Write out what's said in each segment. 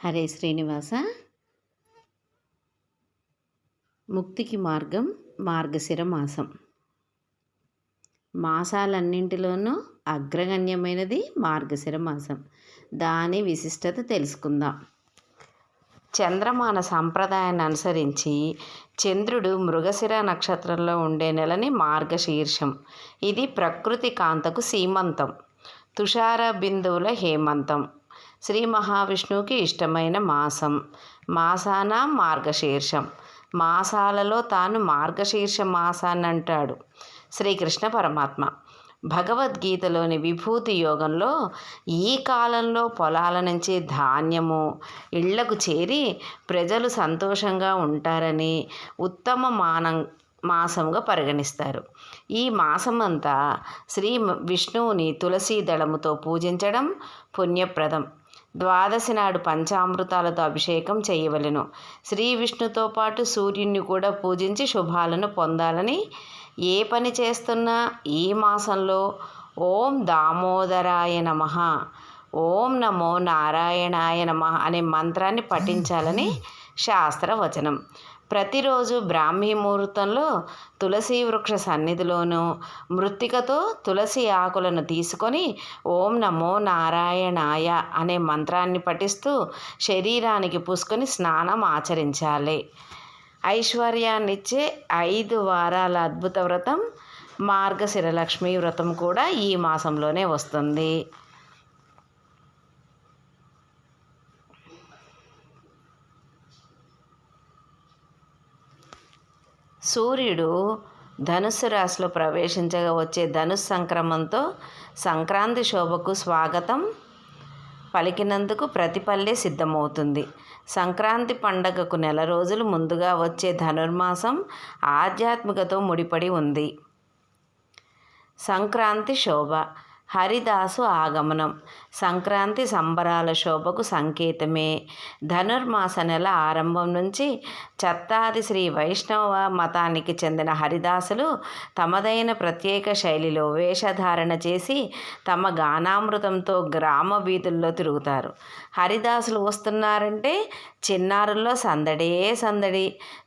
హరే శ్రీనివాస. ముక్తికి మార్గం మార్గశిర మాసం. మాసాలన్నింటిలోనూ అగ్రగణ్యమైనది మార్గశిర మాసం. దాని విశిష్టత తెలుసుకుందాం. చంద్రమాన సంప్రదాయాన్ని అనుసరించి చంద్రుడు మృగశిర నక్షత్రంలో ఉండే నెలని మార్గశీర్షం. ఇది ప్రకృతి కాంతకు సీమంతం, తుషార బిందువుల హేమంతం. శ్రీ మహావిష్ణువుకి ఇష్టమైన మాసం. మాసాన మార్గశీర్షం. మాసాలలో తాను మార్గశీర్ష మాసాన్ని అంటాడు శ్రీకృష్ణ పరమాత్మ. భగవద్గీతలోని విభూతి యోగంలో ఈ కాలంలో పొలాల నుంచి ధాన్యము ఇళ్లకు చేరి ప్రజలు సంతోషంగా ఉంటారని ఉత్తమ మాసంగా పరిగణిస్తారు. ఈ మాసమంతా శ్రీ విష్ణువుని తులసీ దళముతో పూజించడం పుణ్యప్రదం. ద్వాదశి నాడు పంచామృతాలతో అభిషేకం చేయవలెను. శ్రీ విష్ణుతో పాటు సూర్యుని కూడా పూజించి శుభాలను పొందాలని ఏ పని చేస్తున్నా ఈ మాసంలో ఓం దామోదరాయ నమః, ఓం నమో నారాయణాయ నమః అనే మంత్రాన్ని పఠించాలని శాస్త్రవచనం. ప్రతిరోజు బ్రాహ్మీ ముహూర్తంలో తులసి వృక్ష సన్నిధిలోనూ మృత్తికతో తులసి ఆకులను తీసుకొని ఓం నమో నారాయణాయ అనే మంత్రాన్ని పఠిస్తూ శరీరానికి పూసుకొని స్నానం ఆచరించాలి. ఐశ్వర్యాన్నిచ్చే 5 వారాల అద్భుత వ్రతం మార్గశిర లక్ష్మీ వ్రతం కూడా ఈ మాసంలోనే వస్తుంది. సూర్యుడు ధనుస్సు రాశిలో ప్రవేశించగా వచ్చే ధనుస్సు సంక్రమంతో సంక్రాంతి శోభకు స్వాగతం పలికినందుకు ప్రతిపల్లె సిద్ధమవుతుంది. సంక్రాంతి పండగకు నెల రోజులు ముందుగా వచ్చే ధనుర్మాసం ఆధ్యాత్మికతో ముడిపడి ఉంది. సంక్రాంతి శోభ. హరిదాసు ఆగమనం సంక్రాంతి సంబరాల శోభకు సంకేతమే. ధనుర్మాస నెల ఆరంభం నుంచి చత్తాది శ్రీ వైష్ణవ మతానికి చెందిన హరిదాసులు తమదైన ప్రత్యేక శైలిలో వేషధారణ చేసి తమ గానామృతంతో గ్రామ వీధుల్లో తిరుగుతారు. హరిదాసులు వస్తున్నారంటే చిన్నారుల్లో సందడే సందడి.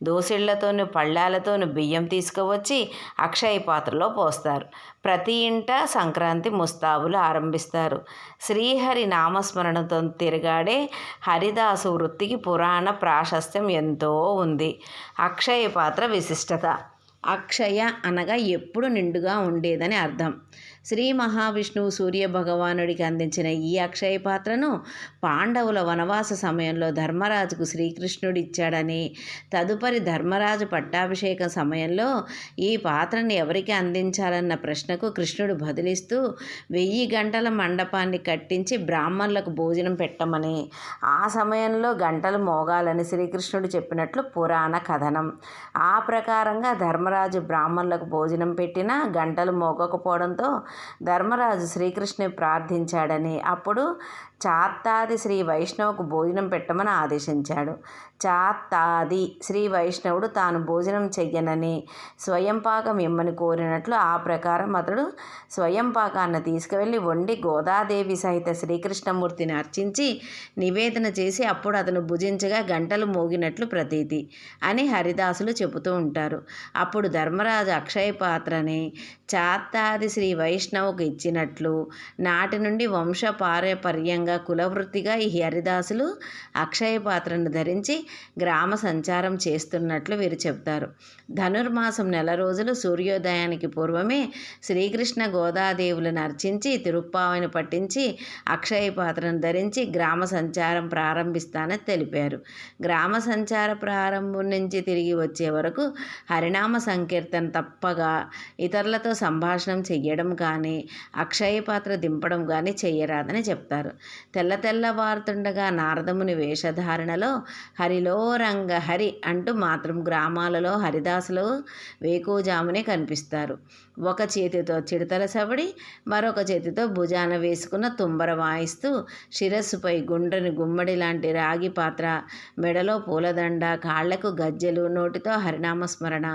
దోసిళ్లతోనూ పళ్ళాలతోనూ బియ్యం తీసుకువచ్చి అక్షయ పాత్రలో పోస్తారు. ప్రతి ఇంట సంక్రాంతి ముస్తాబులు ఆరంభిస్తారు. శ్రీహరి నామస్మరణతో తిరగాడే హరిదాసు వృత్తికి పురాణ ప్రాశస్త్యం ఎంతో ఉంది. అక్షయ పాత్ర విశిష్టత. అక్షయ అనగా ఎప్పుడు నిండుగా ఉండేదని అర్థం. శ్రీ మహావిష్ణువు సూర్య భగవానుడికి అందించిన ఈ అక్షయ పాత్రను పాండవుల వనవాస సమయంలో ధర్మరాజుకు శ్రీకృష్ణుడు ఇచ్చాడని, తదుపరి ధర్మరాజు పట్టాభిషేకం సమయంలో ఈ పాత్రను ఎవరికి అందించాలన్న ప్రశ్నకు కృష్ణుడు బదులిస్తూ 1000 గంటల మండపాన్ని కట్టించి బ్రాహ్మణులకు భోజనం పెట్టమని, ఆ సమయంలో గంటలు మోగాలని శ్రీకృష్ణుడు చెప్పినట్లు పురాణ కథనం. ఆ ప్రకారంగా ధర్మరాజు బ్రాహ్మణులకు భోజనం పెట్టినా గంటలు మోగకపోవడంతో ధర్మరాజు శ్రీకృష్ణుని ప్రార్థించాడని, అప్పుడు చాత్తాది శ్రీ వైష్ణవుకు భోజనం పెట్టమని ఆదేశించాడు. చాత్తాది శ్రీ వైష్ణవుడు తాను భోజనం చెయ్యనని స్వయంపాకం ఇమ్మని కోరినట్లు ఆ ప్రకారం అతడు స్వయంపాకాన్ని తీసుకువెళ్ళి వండి గోదాదేవి సహిత శ్రీకృష్ణమూర్తిని అర్చించి నివేదన చేసి అప్పుడు అతను భుజించగా గంటలు మోగినట్లు ప్రతీతి అని హరిదాసులు చెబుతూ ఉంటారు. అప్పుడు ధర్మరాజు అక్షయ పాత్రని చాత్తాది శ్రీ వైష్ణవుకు ఇచ్చినట్లు నాటి నుండి వంశపారపర్యంగా కులవృత్తిగా ఈ హరిదాసులు అక్షయ పాత్రను ధరించి గ్రామ సంచారం చేస్తున్నట్లు వీరు చెబుతారు. ధనుర్మాసం నెల రోజులు సూర్యోదయానికి పూర్వమే శ్రీకృష్ణ గోదాదేవులను అర్చించి తిరుప్పావని పట్టించి అక్షయ పాత్రను ధరించి గ్రామ సంచారం ప్రారంభిస్తానని తెలిపారు. గ్రామ సంచార ప్రారంభం నుంచి తిరిగి వచ్చే వరకు హరినామ సంకీర్తన తప్పగా ఇతరులతో సంభాషణం చెయ్యడం కానీ అక్షయ పాత్ర దింపడం కానీ చెయ్యరాదని చెప్తారు. తెల్లవారుతుండగా నారదముని వేషధారణలో హరిలో రంగ హరి అంటూ మాత్రం గ్రామాలలో హరిదాసులు వేకువజామునే కనిపిస్తారు. ఒక చేతితో చిడతల సవడి, మరొక చేతితో భుజాన వేసుకున్న తుంబర వాయిస్తూ శిరస్సుపై గుండ్రని గుమ్మడి లాంటి రాగి పాత్ర, మెడలో పూలదండ, కాళ్లకు గజ్జెలు, నోటితో హరినామస్మరణ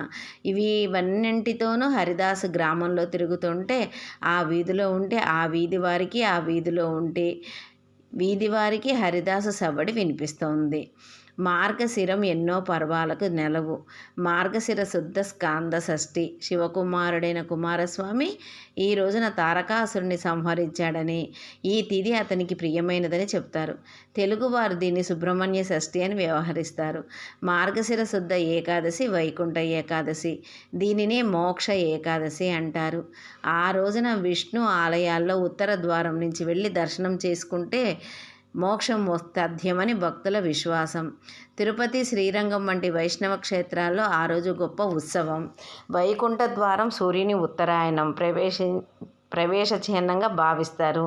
ఇవన్నింటితోనూ హరిదాసు గ్రామంలో తిరుగుతుంటే ఆ వీధిలో ఉంటే ఆ వీధి వారికి, ఆ వీధిలో ఉంటే వీధివారికి హరిదాసు సవ్వడి వినిపిస్తోంది. మార్గశిరం ఎన్నో పర్వాలకు నెలవు. మార్గశిర శుద్ధ స్కాంద షష్ఠి. శివకుమారుడైన కుమారస్వామి ఈ రోజున తారకాసురుని సంహరించాడని, ఈ తిథి అతనికి ప్రియమైనదని చెప్తారు. తెలుగువారు దీన్ని సుబ్రహ్మణ్య షష్ఠి అని వ్యవహరిస్తారు. మార్గశిర శుద్ధ ఏకాదశి వైకుంఠ ఏకాదశి. దీనినే మోక్ష ఏకాదశి అంటారు. ఆ రోజున విష్ణు ఆలయాల్లో ఉత్తర ద్వారం నుంచి వెళ్ళి దర్శనం చేసుకుంటే మోక్షం తథ్యమని భక్తుల విశ్వాసం. తిరుపతి, శ్రీరంగం వంటి వైష్ణవ క్షేత్రాల్లో ఆ రోజు గొప్ప ఉత్సవం. వైకుంఠ ద్వారం సూర్యుని ఉత్తరాయణం ప్రవేశ చిహ్నంగా భావిస్తారు.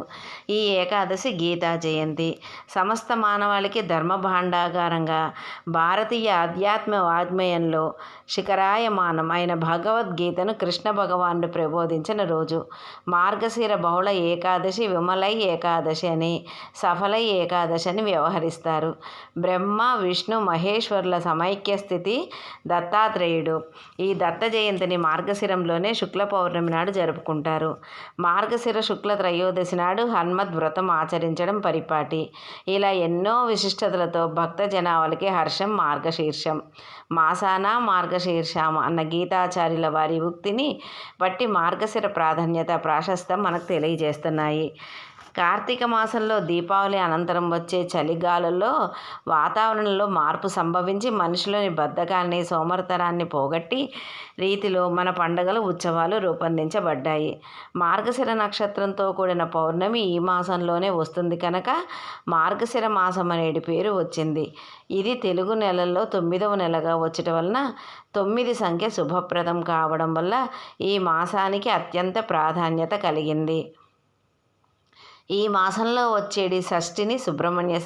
ఈ ఏకాదశి గీతా జయంతి. సమస్త మానవాళికి ధర్మ భాండాగారంగా భారతీయ ఆధ్యాత్మ వాజ్మయంలో శిఖరాయమానం అయిన భగవద్గీతను కృష్ణ భగవానుడు ప్రబోధించిన రోజు. మార్గశిర బహుళ ఏకాదశి విమలై ఏకాదశి అని, సఫలై ఏకాదశి అని వ్యవహరిస్తారు. బ్రహ్మ విష్ణు మహేశ్వరుల సమైక్య స్థితి దత్తాత్రేయుడు. ఈ దత్త జయంతిని మార్గశిరంలోనే శుక్ల పౌర్ణమి నాడు జరుపుకుంటారు. మార్గశిర శుక్ల త్రయోదశి నాడు హనుమద్ వ్రతం ఆచరించడం పరిపాటి. ఇలా ఎన్నో విశిష్టతలతో భక్త జనావళికి హర్షం మార్గశీర్షం. మాసానా మార్గశీర్షామ అన్న గీతాచార్యుల వారి ఉక్తిని బట్టి మార్గశిర ప్రాధాన్యత ప్రాశస్తం మనకు తెలియజేస్తున్నాయి. కార్తీక మాసంలో దీపావళి అనంతరం వచ్చే చలిగాలుల్లో వాతావరణంలో మార్పు సంభవించి మనిషిలోని బద్ధకాన్ని, సోమరితనాన్ని పోగొట్టి రీతిలో మన పండుగలు, ఉత్సవాలు రూపొందించబడ్డాయి. మార్గశిర నక్షత్రంతో కూడిన పౌర్ణమి ఈ మాసంలోనే వస్తుంది కనుక మార్గశిర మాసం అనేది పేరు వచ్చింది. ఇది తెలుగు నెలల్లో 9వ నెలగా వచ్చటం వలన 9 సంఖ్య శుభప్రదం కావడం వల్ల ఈ మాసానికి అత్యంత ప్రాధాన్యత కలిగింది. ఈ మాసంలో వచ్చేది షష్ఠిని సుబ్రహ్మణ్య